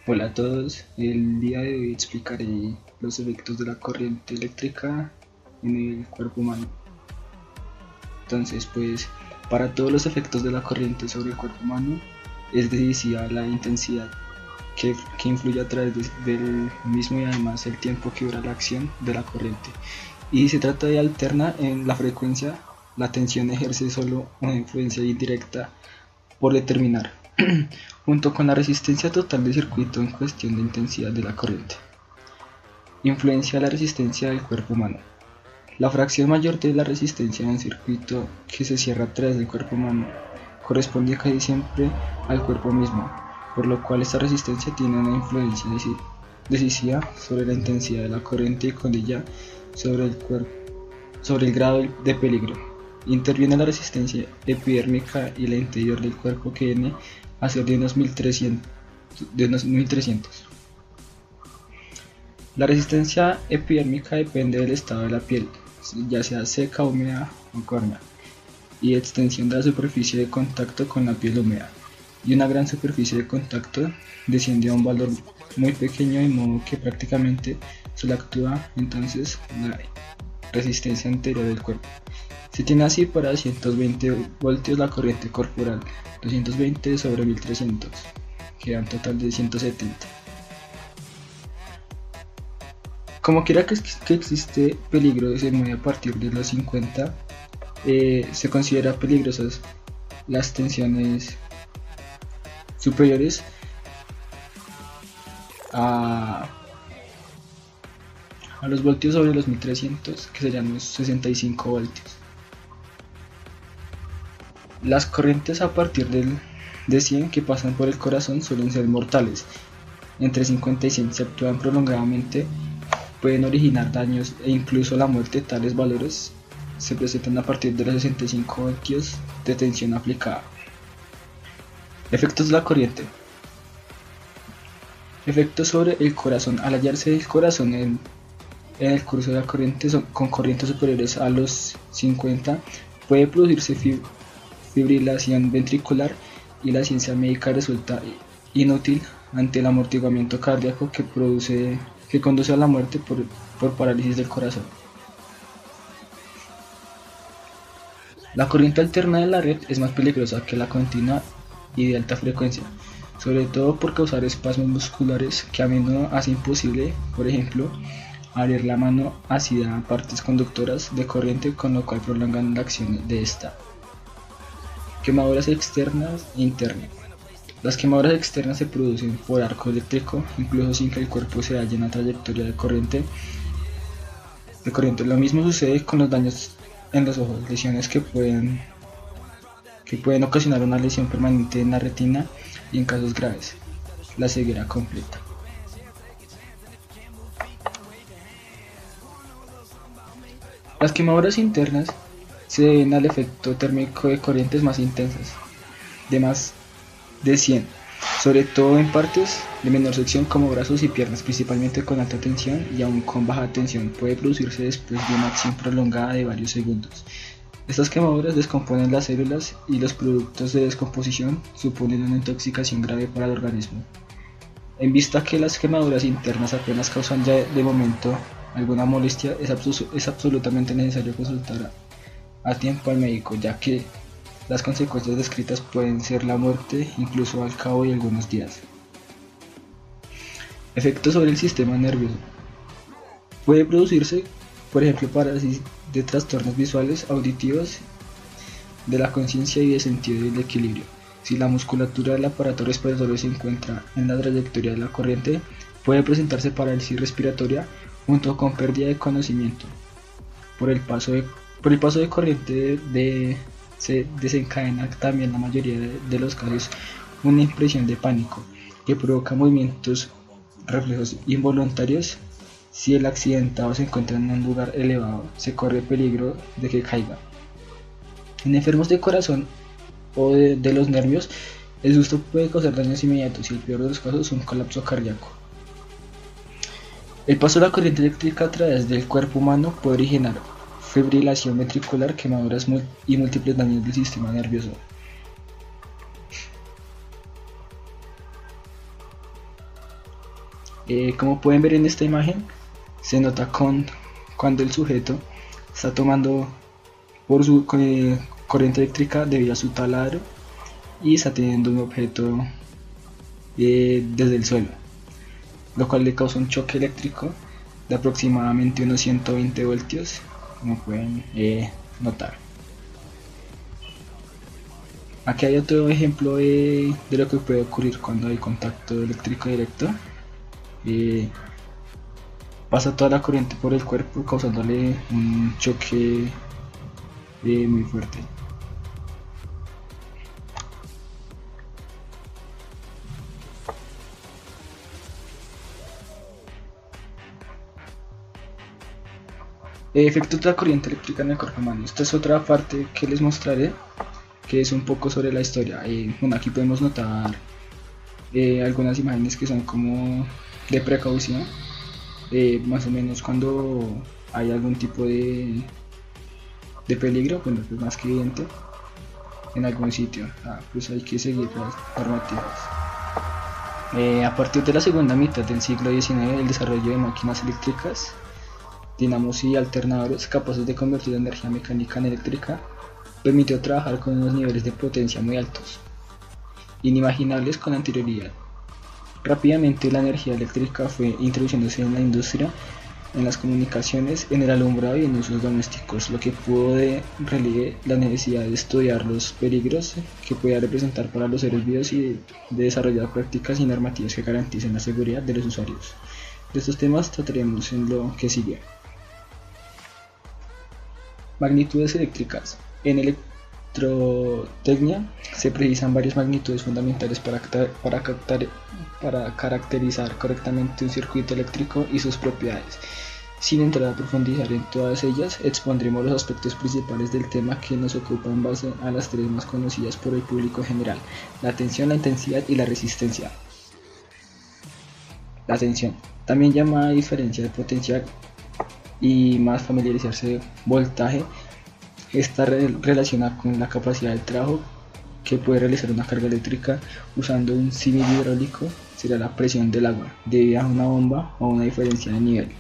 Hola a todos, el día de hoy explicaré los efectos de la corriente eléctrica en el cuerpo humano. Entonces, para todos los efectos de la corriente sobre el cuerpo humano es decisiva la intensidad que influye a través del mismo y además el tiempo que dura la acción de la corriente. Y si se trata de alterna en la frecuencia, la tensión ejerce solo una influencia indirecta por determinar, junto con la resistencia total del circuito en cuestión de intensidad de la corriente. Influencia de la resistencia del cuerpo humano. La fracción mayor de la resistencia en un circuito que se cierra a través del cuerpo humano corresponde casi siempre al cuerpo mismo, por lo cual esta resistencia tiene una influencia decisiva sobre la intensidad de la corriente y con ella sobre el grado de peligro. Interviene la resistencia epidérmica y la interior del cuerpo que viene a ser de unos 1300. La resistencia epidérmica depende del estado de la piel, ya sea seca, húmeda o córnea, y extensión de la superficie de contacto con la piel húmeda. Y una gran superficie de contacto desciende a un valor muy pequeño, de modo que prácticamente solo actúa entonces la resistencia anterior del cuerpo. Se tiene así para 220 voltios la corriente corporal, 220 sobre 1300, que da un total de 170. Como quiera que existe peligro, se mueve a partir de los 50, se considera peligrosas las tensiones superiores a los voltios sobre los 1300, que serían unos 65 voltios. Las corrientes a partir de 100 que pasan por el corazón suelen ser mortales. Entre 50 y 100 se actúan prolongadamente, pueden originar daños e incluso la muerte. Tales valores se presentan a partir de los 65 voltios de tensión aplicada. Efectos de la corriente. Efectos sobre el corazón. Al hallarse el corazón en el curso de la corriente con corrientes superiores a los 50, puede producirse fibrilación ventricular y la ciencia médica resulta inútil ante el amortiguamiento cardíaco que conduce a la muerte por parálisis del corazón. La corriente alterna de la red es más peligrosa que la continua y de alta frecuencia, sobre todo por causar espasmos musculares que a menudo hace imposible, por ejemplo, abrir la mano ácida a partes conductoras de corriente, con lo cual prolongan la acción de esta. Quemaduras externas e internas. Las quemaduras externas se producen por arco eléctrico, incluso sin que el cuerpo se halle en una trayectoria de corriente. Lo mismo sucede con los daños en los ojos, lesiones que pueden ocasionar una lesión permanente en la retina y, en casos graves, la ceguera completa. Las quemaduras internas se deben al efecto térmico de corrientes más intensas, de más de 100, sobre todo en partes de menor sección como brazos y piernas, principalmente con alta tensión, y aún con baja tensión puede producirse después de una acción prolongada de varios segundos. Estas quemaduras descomponen las células y los productos de descomposición suponen una intoxicación grave para el organismo. En vista que las quemaduras internas apenas causan ya de momento alguna molestia, es absolutamente necesario consultar a tiempo al médico, ya que las consecuencias descritas pueden ser la muerte incluso al cabo de algunos días. Efectos sobre el sistema nervioso. Puede producirse, por ejemplo, parálisis de trastornos visuales, auditivos, de la conciencia y de sentido del equilibrio. Si la musculatura del aparato respiratorio se encuentra en la trayectoria de la corriente, puede presentarse parálisis respiratoria junto con pérdida de conocimiento. Por el paso de corriente se desencadena también en la mayoría de los casos una impresión de pánico que provoca movimientos reflejos involuntarios. Si el accidentado se encuentra en un lugar elevado, se corre peligro de que caiga. En enfermos de corazón o de los nervios, el susto puede causar daños inmediatos y, el peor de los casos, un colapso cardíaco. El paso de la corriente eléctrica a través del cuerpo humano puede originar fibrilación ventricular, quemaduras y múltiples daños del sistema nervioso. Como pueden ver en esta imagen, se nota cuando el sujeto está tomando por su corriente eléctrica debido a su taladro y está teniendo un objeto desde el suelo, lo cual le causa un choque eléctrico de aproximadamente unos 120 voltios, como pueden notar. Aquí hay otro ejemplo de lo que puede ocurrir cuando hay contacto eléctrico directo. Pasa toda la corriente por el cuerpo causándole un choque muy fuerte. Efectos de la corriente eléctrica en el cuerpo humano. Esta es otra parte que les mostraré, que es un poco sobre la historia. Bueno, aquí podemos notar algunas imágenes que son como de precaución, más o menos cuando hay algún tipo de peligro, bueno, pues más que evidente, en algún sitio. Pues hay que seguir las normativas. A partir de la segunda mitad del siglo XIX, el desarrollo de máquinas eléctricas, dinamos y alternadores capaces de convertir la energía mecánica en eléctrica permitió trabajar con unos niveles de potencia muy altos, inimaginables con anterioridad. Rápidamente la energía eléctrica fue introduciéndose en la industria, en las comunicaciones, en el alumbrado y en usos domésticos, lo que pudo de relieve la necesidad de estudiar los peligros que podía representar para los seres vivos y de desarrollar prácticas y normativas que garanticen la seguridad de los usuarios. De estos temas trataremos en lo que sigue. Magnitudes eléctricas. En electrotecnia se precisan varias magnitudes fundamentales para caracterizar correctamente un circuito eléctrico y sus propiedades. Sin entrar a profundizar en todas ellas, expondremos los aspectos principales del tema que nos ocupa en base a las tres más conocidas por el público general: la tensión, la intensidad y la resistencia. La tensión, también llamada diferencia de potencial y más familiarizarse de voltaje, está relacionada con la capacidad del trabajo que puede realizar una carga eléctrica usando un símil hidráulico. Será la presión del agua debido a una bomba o una diferencia de nivel.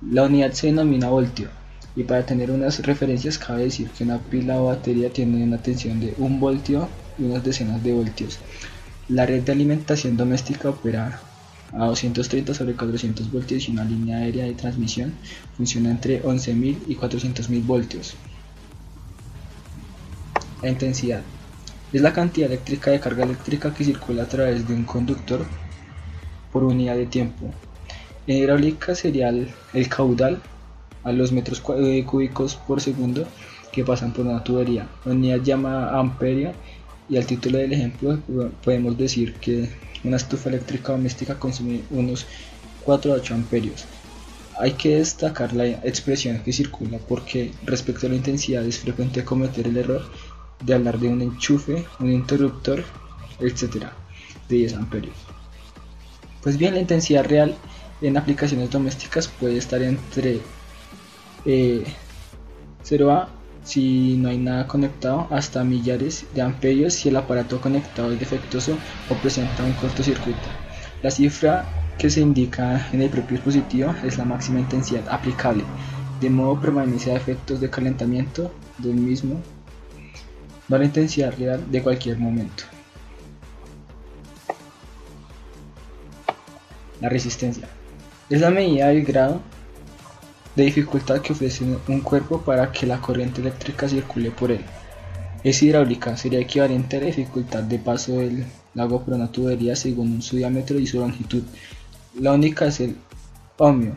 La unidad se denomina voltio, y para tener unas referencias cabe decir que una pila o batería tiene una tensión de 1 voltio y unas decenas de voltios. La red de alimentación doméstica opera a 230 sobre 400 voltios y una línea aérea de transmisión funciona entre 11.000 y 400.000 voltios. La intensidad es la cantidad eléctrica de carga eléctrica que circula a través de un conductor por unidad de tiempo. En hidráulica sería el caudal a los metros cúbicos por segundo que pasan por una tubería. La unidad llamada amperio, y al título del ejemplo podemos decir que una estufa eléctrica doméstica consume unos 4 a 8 amperios. Hay que destacar la expresión que circula porque respecto a la intensidad es frecuente cometer el error de hablar de un enchufe, un interruptor, etc. de 10 amperios. Pues bien, la intensidad real en aplicaciones domésticas puede estar entre 0 si no hay nada conectado, hasta millares de amperios si el aparato conectado es defectuoso o presenta un cortocircuito. La cifra que se indica en el propio dispositivo es la máxima intensidad aplicable, de modo permanencia de efectos de calentamiento del mismo, no la intensidad real de cualquier momento. La resistencia es la medida del grado de dificultad que ofrece un cuerpo para que la corriente eléctrica circule por él. Es hidráulica, sería equivalente a la dificultad de paso del agua por una tubería según su diámetro y su longitud. La única es el ohmio,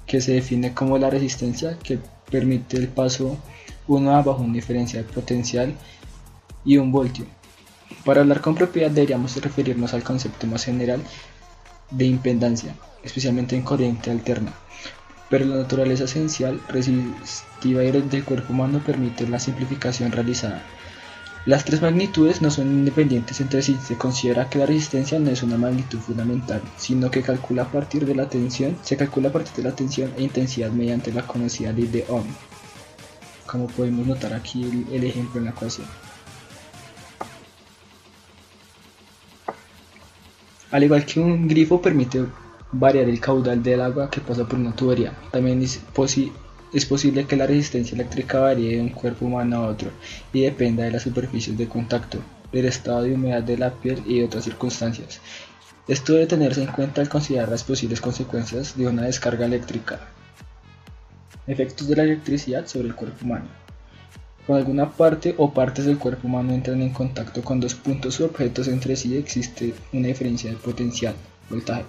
que se define como la resistencia que permite el paso 1A bajo una diferencia de potencial y 1 voltio. Para hablar con propiedad deberíamos referirnos al concepto más general de impedancia, especialmente en corriente alterna. Pero la naturaleza esencial, resistiva del cuerpo humano permite la simplificación realizada. Las tres magnitudes no son independientes entre sí. Se considera que la resistencia no es una magnitud fundamental, sino que se calcula a partir de la tensión e intensidad mediante la conocida ley de Ohm, como podemos notar aquí el ejemplo en la ecuación. Al igual que un grifo permite variar el caudal del agua que pasa por una tubería. También es posible que la resistencia eléctrica varíe de un cuerpo humano a otro y dependa de las superficies de contacto, del estado de humedad de la piel y de otras circunstancias. Esto debe tenerse en cuenta al considerar las posibles consecuencias de una descarga eléctrica. Efectos de la electricidad sobre el cuerpo humano. Cuando alguna parte o partes del cuerpo humano entran en contacto con dos puntos u objetos entre sí, existe una diferencia de potencial, voltaje.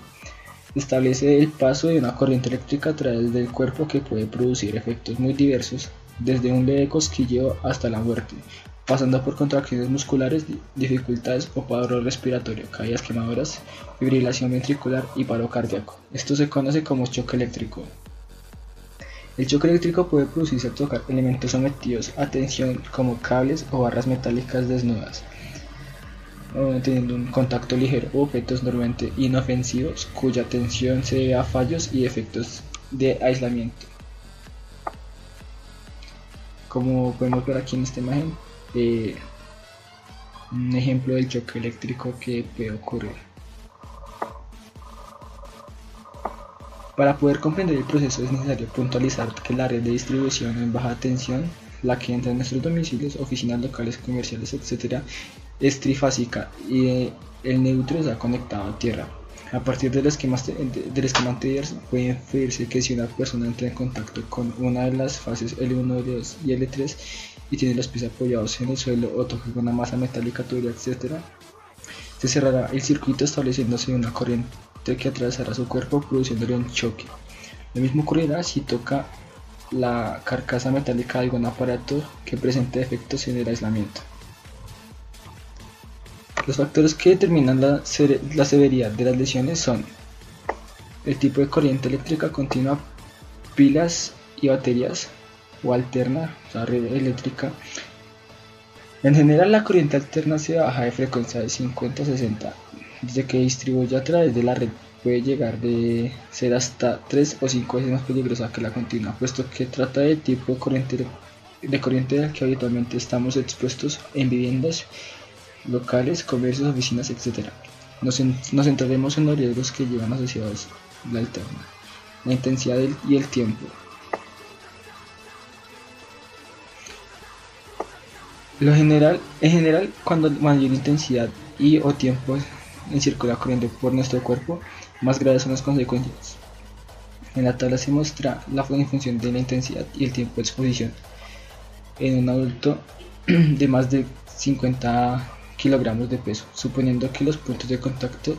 Establece el paso de una corriente eléctrica a través del cuerpo que puede producir efectos muy diversos, desde un leve cosquilleo hasta la muerte, pasando por contracciones musculares, dificultades o paro respiratorio, caídas quemaduras, fibrilación ventricular y paro cardíaco. Esto se conoce como choque eléctrico. El choque eléctrico puede producirse al tocar elementos sometidos a tensión como cables o barras metálicas desnudas, teniendo un contacto ligero o objetos normalmente inofensivos cuya tensión se debe a fallos y efectos de aislamiento. Como podemos ver aquí en esta imagen, un ejemplo del choque eléctrico que puede ocurrir. Para poder comprender el proceso es necesario puntualizar que la red de distribución en baja tensión, la que entra en nuestros domicilios, oficinas locales, comerciales, etc., es trifásica y el neutro está conectado a tierra. A partir del esquema anterior puede inferirse que si una persona entra en contacto con una de las fases L1, L2 y L3 y tiene los pies apoyados en el suelo o toca con una masa metálica, tubería, etc., se cerrará el circuito estableciéndose una corriente que atravesará su cuerpo produciéndole un choque. Lo mismo ocurrirá si toca la carcasa metálica de algún aparato que presente defectos en el aislamiento. Los factores que determinan la severidad de las lesiones son el tipo de corriente eléctrica continua, pilas y baterías, o alterna, o sea, red eléctrica. En general, la corriente alterna se baja de frecuencia de 50 a 60, desde que distribuye a través de la red puede llegar de ser hasta 3 o 5 veces más peligrosa que la continua, puesto que trata del tipo de corriente al que habitualmente estamos expuestos en viviendas, locales, comercios, oficinas, etc. Nos centraremos en los riesgos que llevan asociados la alterna, la intensidad y el tiempo. En general, cuando mayor intensidad y o tiempo circula corriente por nuestro cuerpo, más graves son las consecuencias. En la tabla se muestra la función de la intensidad y el tiempo de exposición en un adulto de más de 50 kilogramos de peso, suponiendo que los puntos de contacto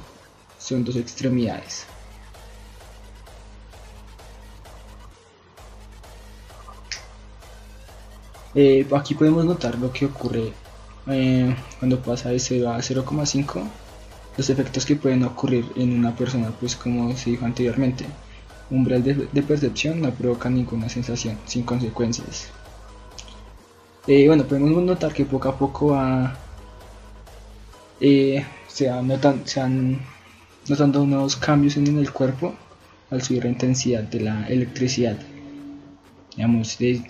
son dos extremidades. Aquí podemos notar lo que ocurre cuando pasa de 0 a 0,5, los efectos que pueden ocurrir en una persona, pues como se dijo anteriormente, umbral de percepción no provoca ninguna sensación, sin consecuencias. Bueno, podemos notar que poco a poco se han notando nuevos cambios en el cuerpo al subir la intensidad de la electricidad. Digamos, de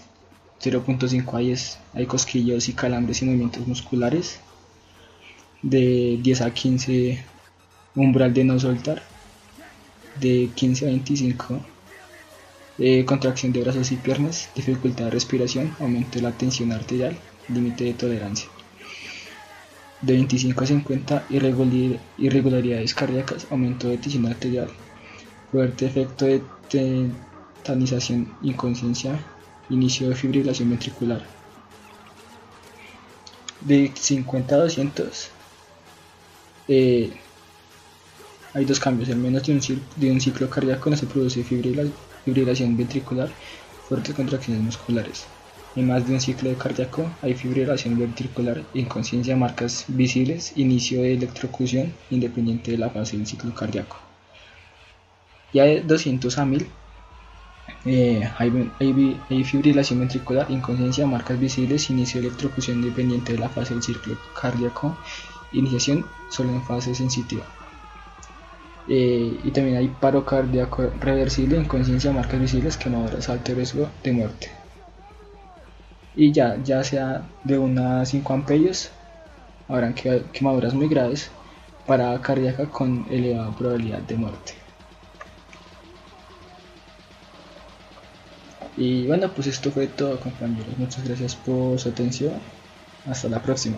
0.5 hay cosquillos y calambres y movimientos musculares. De 10 a 15, umbral de no soltar. De 15 a 25, contracción de brazos y piernas, dificultad de respiración, aumento de la tensión arterial, límite de tolerancia. De 25 a 50, irregularidades cardíacas, aumento de tensión arterial, fuerte efecto de tetanización, inconsciencia, inicio de fibrilación ventricular. De 50 a 200, hay dos cambios. Al menos de un ciclo cardíaco no se produce fibrilación ventricular, fuertes contracciones musculares. En más de un ciclo cardíaco hay fibrilación ventricular, inconsciencia, marcas visibles, inicio de electrocución independiente de la fase del ciclo cardíaco. Ya de 200 a 1000 hay fibrilación ventricular, inconsciencia, marcas visibles, inicio de electrocución independiente de la fase del ciclo cardíaco, iniciación solo en fase sensitiva. Y también hay paro cardíaco reversible, inconsciencia, marcas visibles, quemaduras, alto riesgo de muerte. Y ya sea de 1 a 5 amperios, habrán quemaduras muy graves, parada cardíaca con elevada probabilidad de muerte. Y bueno, pues esto fue todo, compañeros. Muchas gracias por su atención. Hasta la próxima.